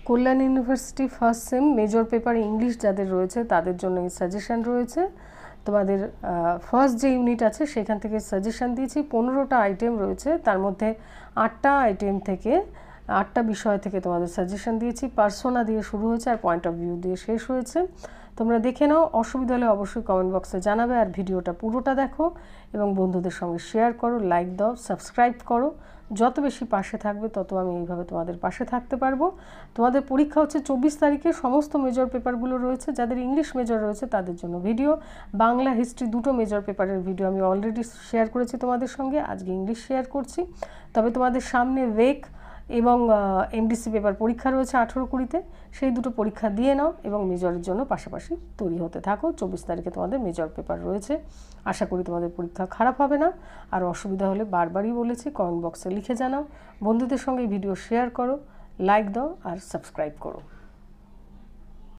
কল্যাণ university first sem major paper English যাদের রয়েছে তাদের জন্য এই সাজেশান রয়েছে। তোমাদের ফার্স্ট যে ইউনিট আছে সেখান থেকে সাজেশান দিয়েছি। 15টা আইটেম রয়েছে, তার মধ্যে 8টা আইটেম থেকে 8টা বিষয় থেকে তোমাদের সাজেশান দিয়েছি। পার্সোনা দিয়ে শুরু হয়েছে আর পয়েন্ট অফ ভিউ দিয়ে শেষ হয়েছে। তোমরা দেখে নাও, অসুবিধা হলে অবশ্যই কমেন্ট বক্সে জানাবে। আর ভিডিওটা পুরোটা দেখো এবং বন্ধুদের সঙ্গে শেয়ার করো, লাইক দাও, সাবস্ক্রাইব করো। যত বেশি পাশে থাকবে তত আমি এইভাবে তোমাদের পাশে থাকতে পারবো। তোমাদের পরীক্ষা হচ্ছে 24 তারিখে। সমস্ত মেজর পেপারগুলো রয়েছে। যাদের ইংলিশ মেজর রয়েছে তাদের জন্য ভিডিও, বাংলা হিস্ট্রি দুটো মেজর পেপারের ভিডিও আমি অলরেডি শেয়ার করেছি তোমাদের সঙ্গে। আজকে ইংলিশ শেয়ার করছি। তবে তোমাদের সামনে ওয়েক এবং এমডিসি পেপার পরীক্ষা রয়েছে 18-20-তে। সেই দুটো পরীক্ষা দিয়ে নাও এবং মেজরের জন্য পাশাপাশি তৈরি হতে থাকো। 24 তারিখে তোমাদের মেজর পেপার রয়েছে। আশা করি তোমাদের পরীক্ষা খারাপ হবে না। আর অসুবিধা হলে বারবারই বলেছি, কমেন্ট বক্সে লিখে জানাও। বন্ধুদের সঙ্গে ভিডিও শেয়ার করো, লাইক দাও আর সাবস্ক্রাইব করো।